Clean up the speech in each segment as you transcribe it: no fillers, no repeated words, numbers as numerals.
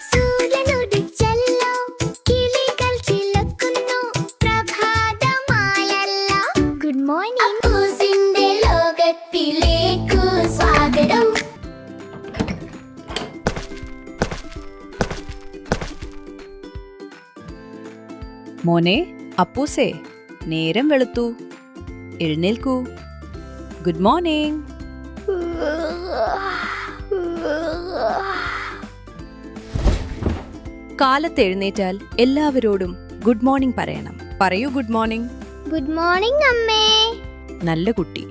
സൂര്യനുദിച്ചല്ലോ, കിളികൾ ചിലക്കുന്നു, പ്രഭാതമായല്ലോ. Good morning. അപ്പൂസിന്റെ ലോകത്തിലേക്കു സ്വാഗതം. മോനെ അപ്പൂസേ, നേരം വെളുത്തു, എഴുന്നേൽക്കൂ. Good morning. കാലത്ത് എഴുന്നേറ്റാൽ എല്ലാവരോടും ഗുഡ് മോർണിംഗ് പറയണം. പറയൂ ഗുഡ് മോർണിംഗ്. ഗുഡ് മോർണിംഗ് അമ്മേ. നല്ല കുട്ടി.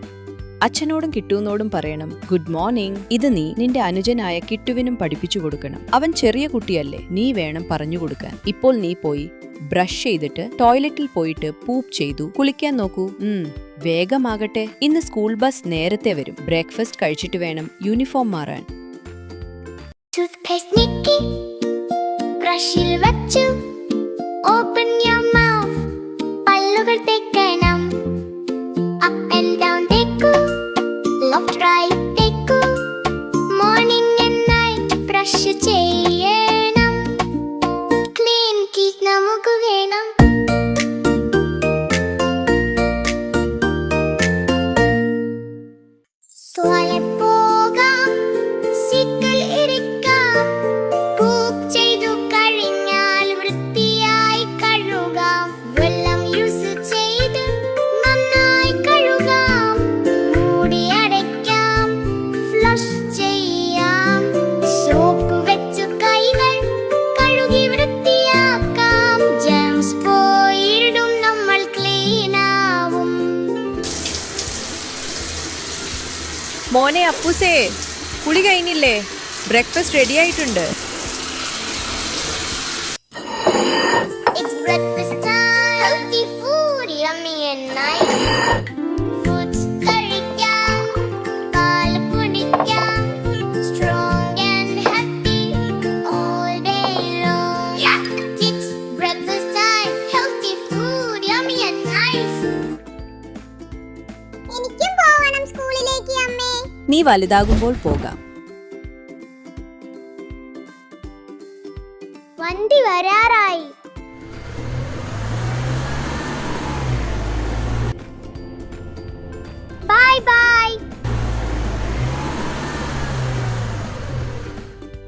അച്ഛനോടും കിട്ടുവിനോടും പറയണം ഗുഡ് മോർണിംഗ്. ഇത് നീ നിന്റെ അനുജനായ കിട്ടുവിനും പഠിപ്പിച്ചു കൊടുക്കണം. അവൻ ചെറിയ കുട്ടിയല്ലേ, നീ വേണം പറഞ്ഞു കൊടുക്കാൻ. ഇപ്പോൾ നീ പോയി ബ്രഷ് ചെയ്തിട്ട് ടോയ്ലറ്റിൽ പോയിട്ട് പൂപ്പ് ചെയ്തു കുളിക്കാൻ നോക്കൂ. വേഗമാകട്ടെ, ഇന്ന് സ്കൂൾ ബസ് നേരത്തെ വരും. ബ്രേക്ക്ഫാസ്റ്റ് കഴിച്ചിട്ട് വേണം യൂണിഫോം മാറാൻ. ടൂത്ത്പേസ്റ്റ് നീക്കി ബ്രഷിൽ വച്ചു. Open your mouth. പല്ലുകൾ തേക്കണം. അപ്പ് ആൻഡ് ഡൗൺ തേക്കൂ. ലെഫ്റ്റ് റൈറ്റ് തേക്കൂ. മോർണിംഗ് ആൻഡ് നൈറ്റ് ബ്രഷ് ചെയ്യണം. ക്ലീൻ ടീത്ത് നമുക്ക് വേണം. ടോയ്ലറ്റ് പോകാം, സീറ്റിൽ ഇരിക്കാം. പൂപ്പ് ചെയ്തു കഴിഞ്ഞാൽ വൃത്തിയായി കഴുകാം. വെള്ളം യൂസ് ചെയ്ത് നന്നായി കഴുകാം. മൂടി അടയ്ക്കാം, ഫ്ലഷ് ചെയ്യാം. സോപ്പ് വെച്ചു കൈകൾ കഴുകി വൃത്തിയാക്കാം. ജെംസ് പോയിടും, നമ്മൾ ക്ലീൻ ആവും. മോനെ അപ്പൂസേ, കുളി കഴിഞ്ഞില്ലേ? ബ്രേക്ക്ഫാസ്റ്റ് റെഡി ആയിട്ടുണ്ട്. It's breakfast time. Healthy food, yummy and nice. Fruits കഴിക്കാം, പാല് കുടിക്കാം. Strong and happy all day long. Yeah, it's breakfast time. Healthy food, yummy and nice. എനിക്കും പോവണം സ്കൂളിലേക്ക് അമ്മേ. നീ വലുതാകുമ്പോൾ പോകാം. വണ്ടി വരാറായി. Bye bye.